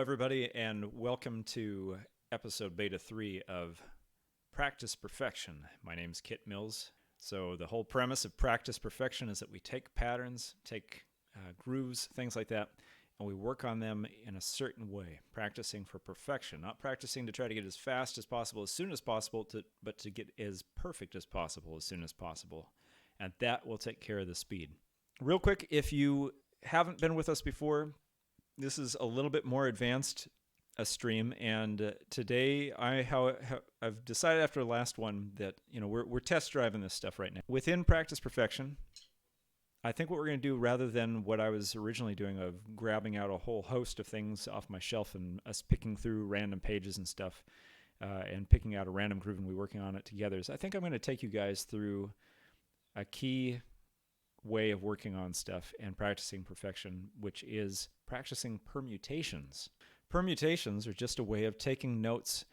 everybody, and welcome to Episode Beta3 of Practice Perfection. My name's Kit Mills. So the whole premise of Practice Perfection is that we take patterns, take grooves, things like that, and we work on them in a certain way, practicing for perfection, not practicing to try to get as fast as possible, as soon as possible, but to get as perfect as possible, as soon as possible. And that will take care of the speed. Real quick, if you haven't been with us before, this is a little bit more advanced a stream, and today I've decided after the last one that we're test driving this stuff right now. Within Practice Perfection, I think what we're going to do, rather than what I was originally doing of grabbing out a whole host of things off my shelf and us picking through random pages and stuff and picking out a random groove and we working on it together, is I think I'm going to take you guys through a key way of working on stuff and practicing perfection, which is practicing permutations. Permutations are just a way of taking notes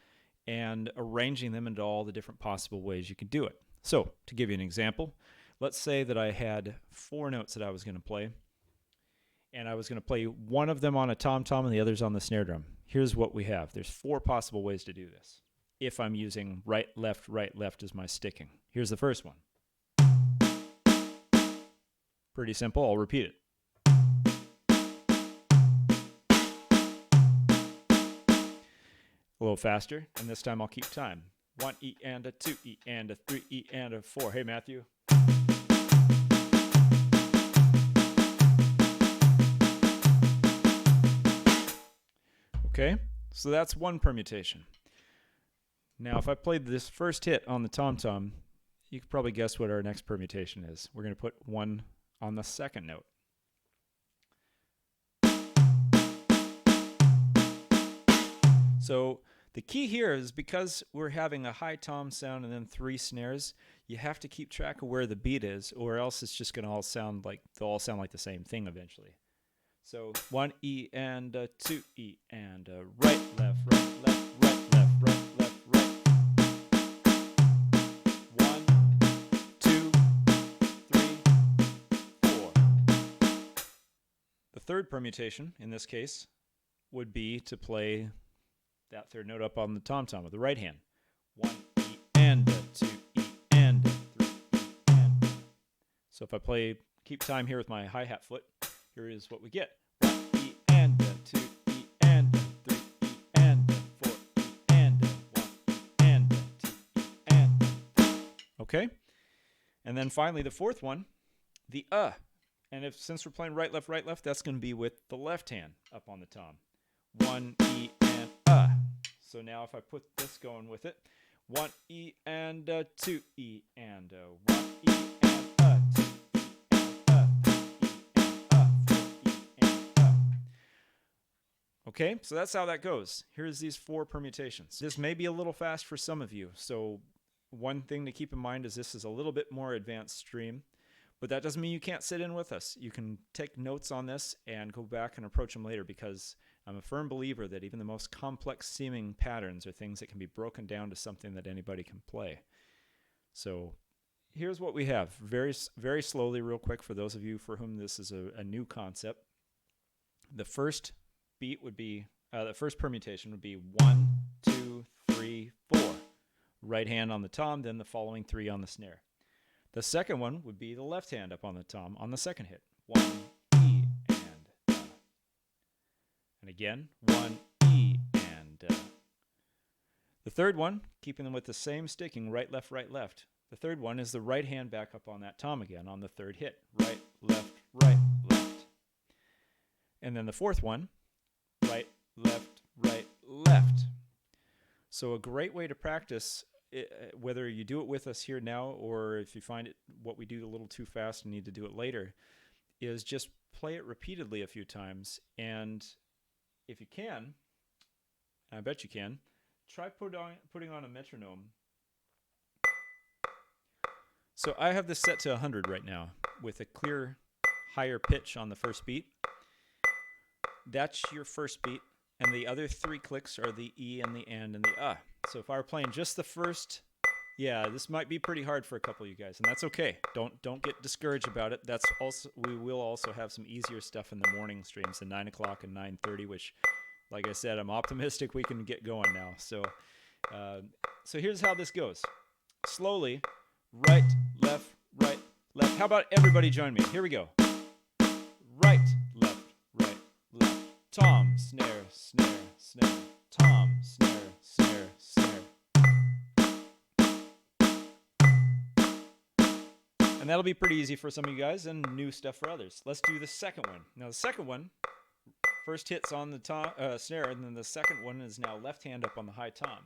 and arranging them into all the different possible ways you can do it. So, to give you an example, let's say that I had 4 notes that I was going to play, and I was going to play one of them on a tom-tom and the others on the snare drum. Here's what we have. There's 4 possible ways to do this if I'm using right, left as my sticking. Here's the first one. Pretty simple. I'll repeat it. A little faster, and this time I'll keep time. 1 E and a 2 E and a 3 E and a 4. Hey, Matthew. Okay, so that's one permutation. Now, if I played this first hit on the tom-tom, you could probably guess what our next permutation is. We're going to put 1 on the second note. So the key here is, because we're having a high tom sound and then 3 snares, you have to keep track of where the beat is, or else it's just going to all sound like the same thing eventually. So 1 E and a 2 E and a right, left, right, left, right, left, right, left, right. 1, 2, 3, 4. The third permutation, in this case, would be to play that third note up on the tom-tom with the right hand. 1 E and a 2 E and a 3 E and a. So if I keep time here with my hi-hat foot, here is what we get. 1 E and a 2 E and a 3 E and a 4 E and a 1 E and a 2 E and a. Okay? And then finally the fourth one, the And since we're playing right, left, that's going to be with the left hand up on the tom. 1 E and a. So now if I put this going with it, 1 E and a 2 E and a 1 E and a 2 E and a 3 E and a 4 E and a. Okay, so that's how that goes. Here's these 4 permutations. This may be a little fast for some of you, so one thing to keep in mind is this is a little bit more advanced stream, but that doesn't mean you can't sit in with us. You can take notes on this and go back and approach them later, because I'm a firm believer that even the most complex seeming patterns are things that can be broken down to something that anybody can play. So here's what we have. Very, very slowly, real quick, for those of you for whom this is a new concept. The first beat would be, the first permutation would be 1, 2, 3, 4. Right hand on the tom, then the following 3 on the snare. The second one would be the left hand up on the tom on the second hit. 1 E and and again, 1 E and The third one, keeping them with the same sticking, right, left. The third one is the right hand back up on that tom again on the third hit. Right, left. And then the fourth one, right, left. So a great way to practice, whether you do it with us here now or if you find it what we do a little too fast and need to do it later, is just play it repeatedly a few times. And if you can, and I bet you can, try putting on a metronome. So I have this set to 100 right now with a clear higher pitch on the first beat. That's your first beat, and the other 3 clicks are the E and the and the So if I were playing just the first, this might be pretty hard for a couple of you guys, and that's okay. Don't get discouraged about it. We will also have some easier stuff in the morning streams, the 9 o'clock and 9:30, which like I said, I'm optimistic we can get going now. So here's how this goes. Slowly, right, left, right, left. How about everybody join me? Here we go. Right, left, left. Tom, snare, snare, snare. Tom, snare, snare, snare. And that'll be pretty easy for some of you guys and new stuff for others. Let's do the second one. Now the second one, first hit's on the tom, snare, and then the second one is now left hand up on the high tom.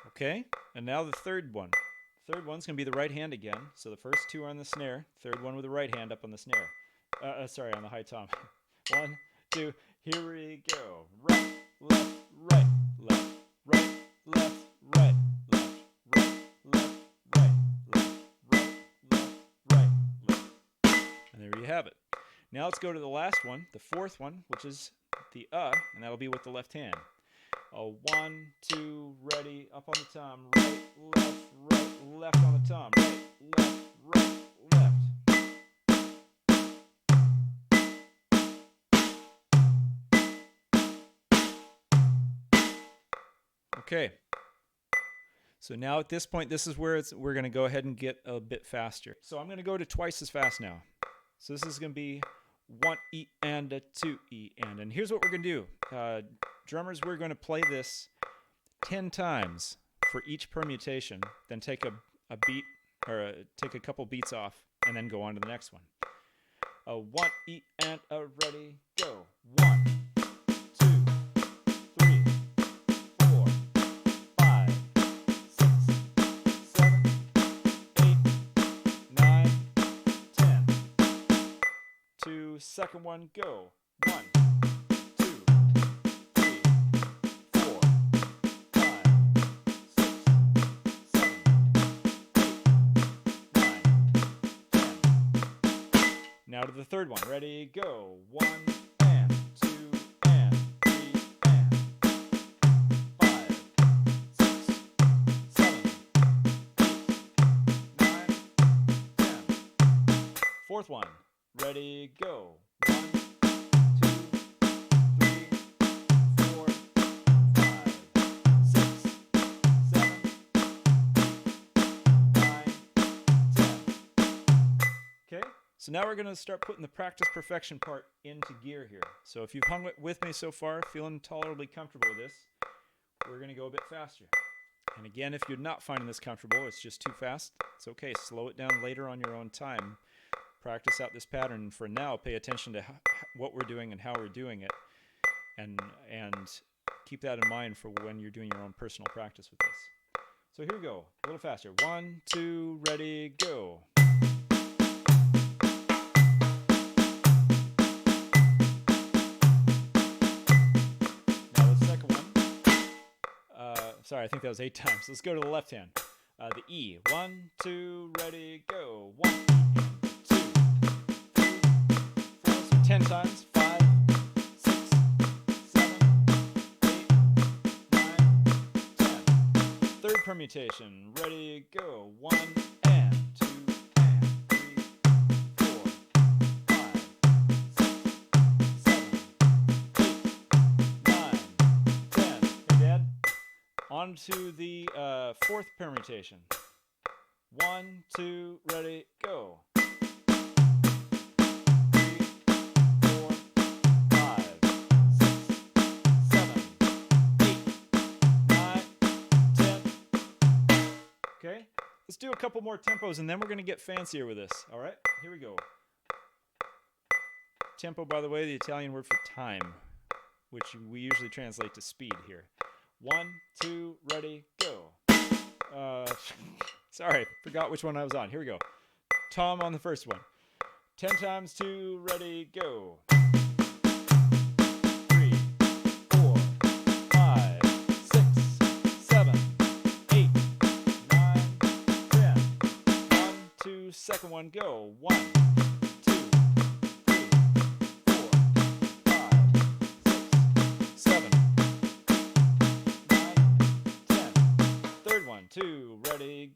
Okay, and now the third one. Third one's going to be the right hand again. So the first two are on the snare. Third one with the right hand up on the snare. Sorry, on the high tom. 1, 2, here we go. Right, left, right, left, right, left, right, left, right, left, right, left, right, left, right, left. And there you have it. Now let's go to the last one, the fourth one, which is the and that'll be with the left hand. 1, 2, ready, up on the tom, right, left on the tom, right, left. Okay. So now at this point, this is where we're going to go ahead and get a bit faster. So I'm going to go to twice as fast now. So this is going to be 1 E and a 2 E and here's what we're going to do. Drummers, we're going to play this 10 times for each permutation, then take a beat or take a couple beats off and then go on to the next one. 1 E and a ready, go. 1, 2, 3, 4, 5, 6, 7, 8, 9, 10. 2, second one, go. 1, 2, 3, 4, 5, 6, 7, 8, 9, 10. Now to the third one. Ready, go. 1 and 2 and 3 and 5, 6, 7, 8, 9, 10. Fourth one. Ready, go. 1, 2, 3, 4, 5, 6, 7, 8, 9, 10. Okay, so now we're going to start putting the practice perfection part into gear here. So if you've hung with me so far, feeling tolerably comfortable with this, we're going to go a bit faster. And again, if you're not finding this comfortable, it's just too fast, it's okay. Slow it down later on your own time. Practice out this pattern. For now, pay attention to what we're doing and how we're doing it, and keep that in mind for when you're doing your own personal practice with this. So here we go, a little faster. 1, 2, ready, go. Now the second one. Sorry, I think that was 8 times. Let's go to the left hand. The E. 1, 2, ready, go. 1. 10 times. 5, 6, 7, 8, 9, 10. Third permutation. Ready, go. 1 and 2 and 3, 4, 5, 6, 7, 8, 9, 10. Hey, Dad. On to the fourth permutation. 1, 2, ready, go. 3, okay, let's do a couple more tempos and then we're going to get fancier with this. All right, here we go. Tempo, by the way, the Italian word for time, which we usually translate to speed here. 1, 2, ready, go. Sorry, forgot which one I was on. Here we go. Tom on the first one. 10 times 2, ready, go. 3, 4, 5, 6, 7, 8, 9, 10. 1, 2, second one, go. 1, 2, 3, 4, 5, 6, 7, 9, 10. Third one, 2, ready,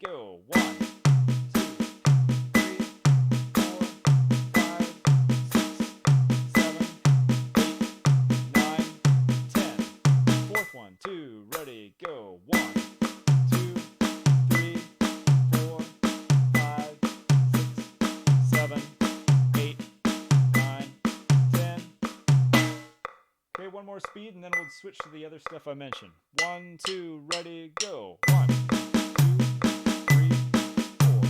one more speed, and then we'll switch to the other stuff I mentioned. 1, 2, ready, go. 1, 2, 3, 4,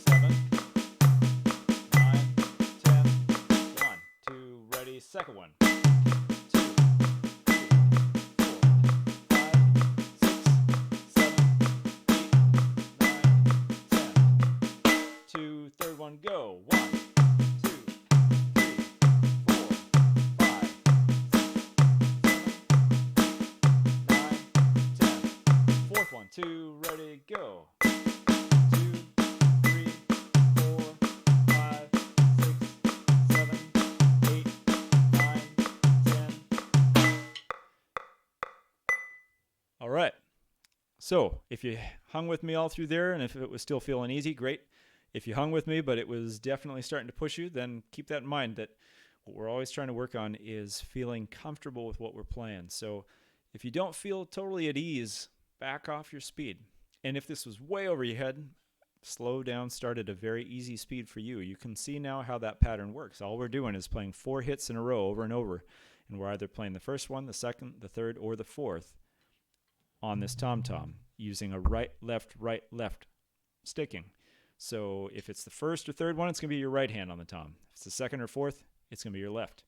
7, 9, 10. 1, 2, ready, second one. 2, 3, 4, 5, 6, 7, 8, 9, 10. 2, third one, go. 1, 2, 3, 4, 5, 6, 7, 8, 9, 10. Fourth one, 2, ready, go. 2, 3, 4, 5, 6, 7, 8, 9, 10. All right. So if you hung with me all through there, and if it was still feeling easy, great. If you hung with me, but it was definitely starting to push you, then keep that in mind, that what we're always trying to work on is feeling comfortable with what we're playing. So if you don't feel totally at ease, back off your speed. And if this was way over your head, slow down, start at a very easy speed for you. You can see now how that pattern works. All we're doing is playing 4 hits in a row over and over, and we're either playing the first one, the second, the third, or the fourth on this tom-tom using a right, left sticking. So if it's the first or third one, it's going to be your right hand on the tom. If it's the second or fourth, it's going to be your left.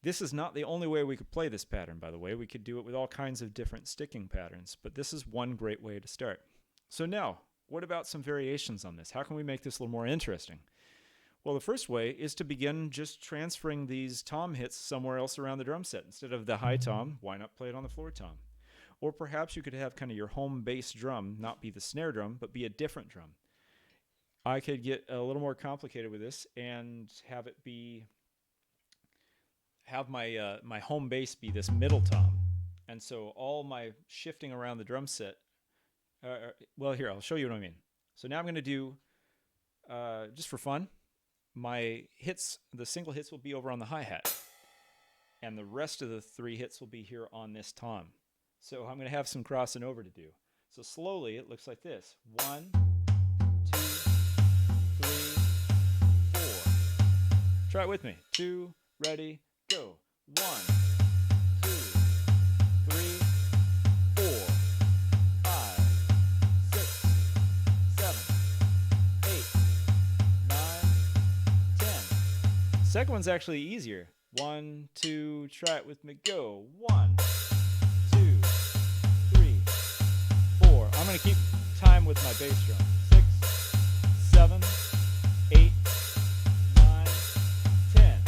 This is not the only way we could play this pattern, by the way. We could do it with all kinds of different sticking patterns, but this is one great way to start. So now, what about some variations on this? How can we make this a little more interesting? Well, the first way is to begin just transferring these tom hits somewhere else around the drum set. Instead of the high tom, why not play it on the floor tom? Or perhaps you could have kind of your home bass drum not be the snare drum, but be a different drum. I could get a little more complicated with this and have it be, my home bass be this middle tom. And so all my shifting around the drum set, well, here, I'll show you what I mean. So now I'm going to do, just for fun, my hits, the single hits will be over on the hi-hat. And the rest of the 3 hits will be here on this tom. So I'm going to have some crossing over to do. So slowly, it looks like this. 1, 2, 3, 4. Try it with me. 2, ready, go. 1, 2, 3, 4, 5, 6, 7, 8, 9, 10. Second one's actually easier. 1, 2, try it with me, go. 1, 2, 3, 4. I'm going to keep time with my bass drum. 6, 7, 8, 9, 10.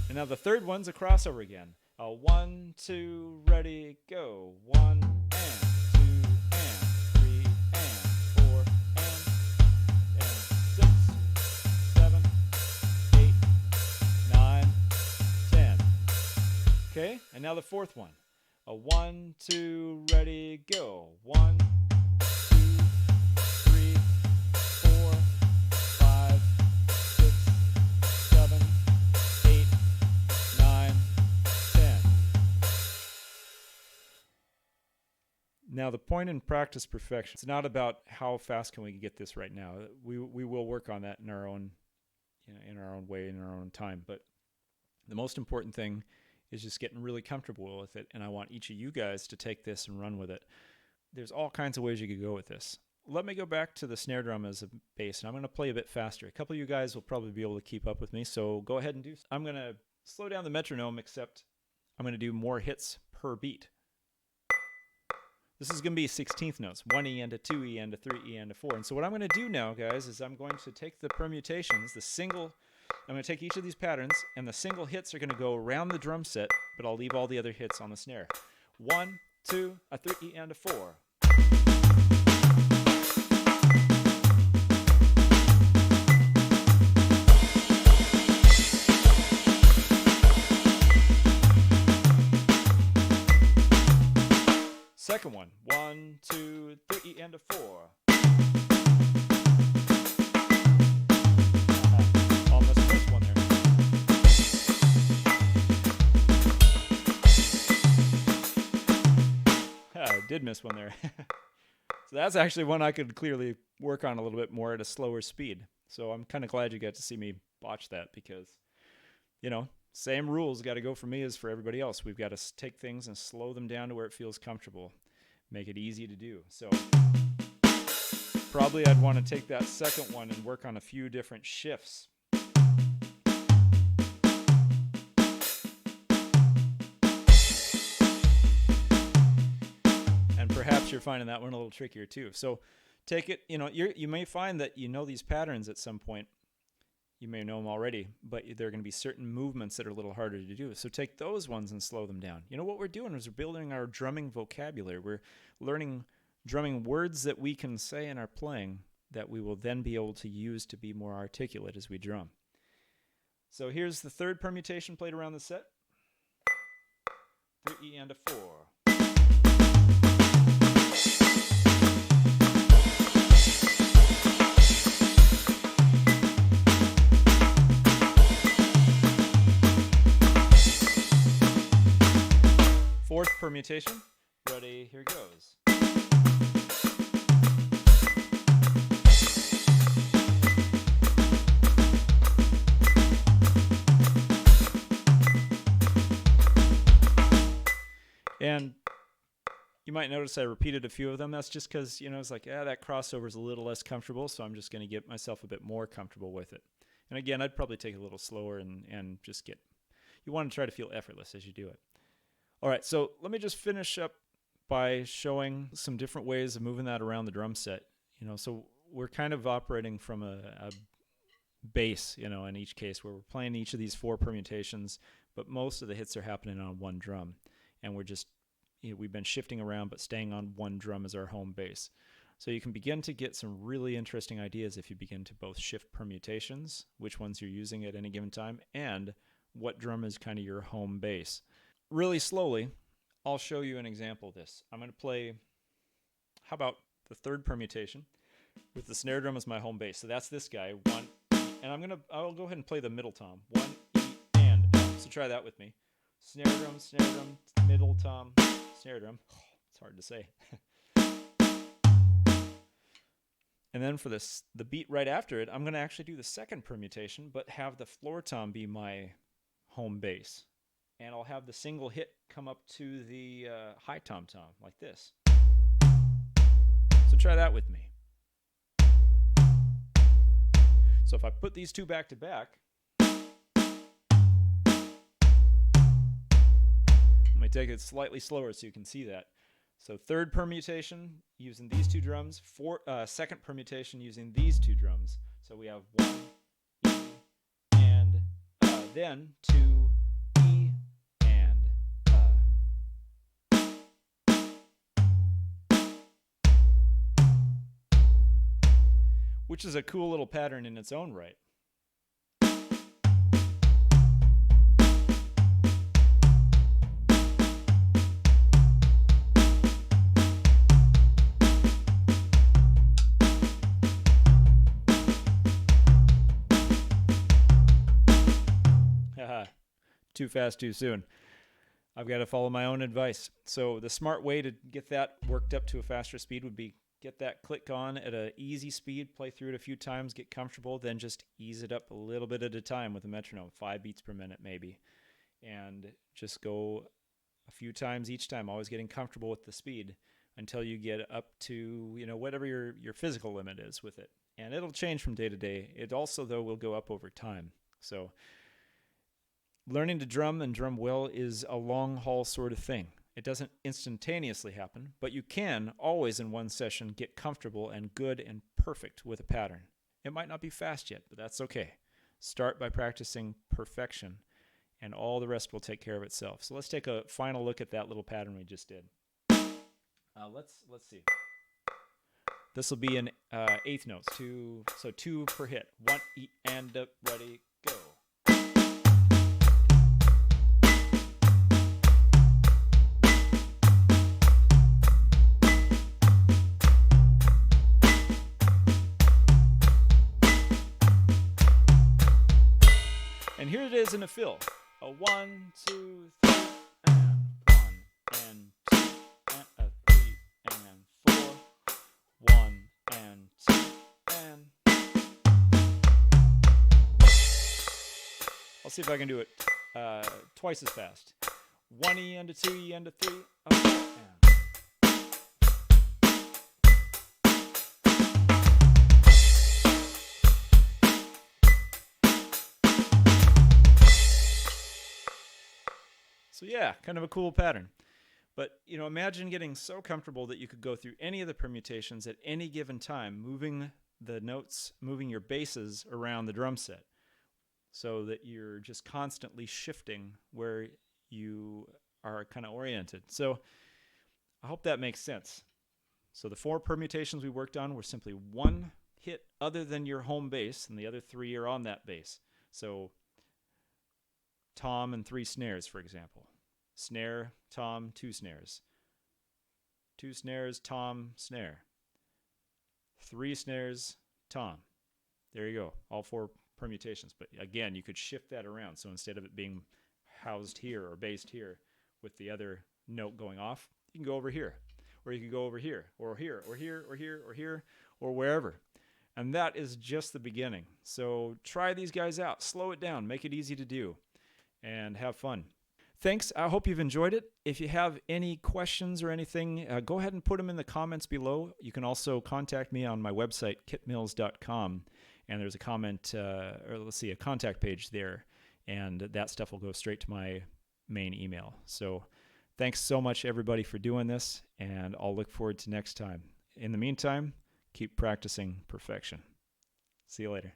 And now the third one's a crossover again. 1, 2, ready, go. 1 and 2 and 3 and 4 and 6, 7, 8, 9, 10. Okay, and now the fourth one. 1, 2, ready, go. 1, 2, 3, 4, 5, 6, 7, 8, 9, 10. Now the point in practice perfection, it's not about how fast can we get this right now. We will work on that in our own, in our own way, in our own time. But the most important thing is just getting really comfortable with it, and I want each of you guys to take this and run with it. There's all kinds of ways you could go with this. Let me go back to the snare drum as a bass, and I'm going to play a bit faster. A couple of you guys will probably be able to keep up with me, so go ahead and do so. I'm going to slow down the metronome, except I'm going to do more hits per beat. This is going to be 16th notes, 1 E and a 2 E and a 3 E and a 4. And so what I'm going to do now, guys, is I'm going to take the permutations, I'm going to take each of these patterns, and the single hits are going to go around the drum set, but I'll leave all the other hits on the snare. 1, 2, a 3 E and a 4. Second one. 1, 2, 3 E and a 4. Did miss one there. So that's actually one I could clearly work on a little bit more at a slower speed. So I'm kind of glad you got to see me botch that, because, Same rules got to go for me as for everybody else. We've got to take things and slow them down to where it feels comfortable. Make it easy to do. So probably I'd want to take that second one and work on a few different shifts. And perhaps you're finding that one a little trickier too. So take it, you may find that you know these patterns at some point. You may know them already, but there are going to be certain movements that are a little harder to do. So take those ones and slow them down. What we're doing is we're building our drumming vocabulary. We're learning drumming words that we can say in our playing that we will then be able to use to be more articulate as we drum. So here's the third permutation played around the set. 3E and a 4. Fourth permutation. Ready, here goes. And you might notice I repeated a few of them. That's just because, it's like, that crossover is a little less comfortable, so I'm just going to get myself a bit more comfortable with it. And again, I'd probably take it a little slower and just you want to try to feel effortless as you do it. All right, so let me just finish up by showing some different ways of moving that around the drum set. So we're kind of operating from a bass, in each case, where we're playing each of these 4 permutations, but most of the hits are happening on one drum. And we're just, we've been shifting around, but staying on one drum as our home bass. So you can begin to get some really interesting ideas if you begin to both shift permutations, which ones you're using at any given time, and what drum is kind of your home bass. Really slowly, I'll show you an example of this. I'm going to play, how about the third permutation with the snare drum as my home bass. So that's this guy, 1 E, and I'll go ahead and play the middle tom, 1 E and F. So try that with me. Snare drum, middle tom, snare drum. It's hard to say. And then for the beat right after it, I'm going to actually do the second permutation, but have the floor tom be my home bass. And I'll have the single hit come up to the high tom-tom, like this. So try that with me. So if I put these two back to back, let me take it slightly slower so you can see that. So third permutation using these two drums, second permutation using these two drums. So we have 1, E, and then 2, E, which is a cool little pattern in its own right. Haha, too fast, too soon. I've got to follow my own advice. So the smart way to get that worked up to a faster speed would be get that click on at an easy speed, play through it a few times, get comfortable, then just ease it up a little bit at a time with a metronome, 5 beats per minute maybe. And just go a few times each time, always getting comfortable with the speed until you get up to, whatever your physical limit is with it. And it'll change from day to day. It also, though, will go up over time. So learning to drum and drum well is a long haul sort of thing. It doesn't instantaneously happen, but you can always in one session get comfortable and good and perfect with a pattern. It might not be fast yet, but that's okay. Start by practicing perfection, and all the rest will take care of itself. So let's take a final look at that little pattern we just did. Let's see. This will be in eighth notes, so 2 per hit. 1 E and up, ready, go. And here it is in a fill. A 1, 2, 3, and 1, and 2, and a 3, and 4. 1, and 2, and... I'll see if I can do it twice as fast. 1E into 2E into 3. Up, and. So yeah, kind of a cool pattern. But imagine getting so comfortable that you could go through any of the permutations at any given time, moving the notes, moving your basses around the drum set, so that you're just constantly shifting where you are kind of oriented. So I hope that makes sense. So the 4 permutations we worked on were simply one hit other than your home bass, and the other 3 are on that bass. So tom and 3 snares, for example. Snare, tom, 2 snares. 2 snares, tom, snare. 3 snares, tom. There you go, all 4 permutations. But again, you could shift that around. So instead of it being housed here or based here with the other note going off, you can go over here, or you can go over here, or here, or here, or here, or here, or wherever. And that is just the beginning. So try these guys out. Slow it down. Make it easy to do. And have fun. Thanks. I hope you've enjoyed it. If you have any questions or anything, go ahead and put them in the comments below. You can also contact me on my website, kitmills.com, and there's a a contact page there, and that stuff will go straight to my main email. So thanks so much, everybody, for doing this, and I'll look forward to next time. In the meantime, keep practicing perfection. See you later.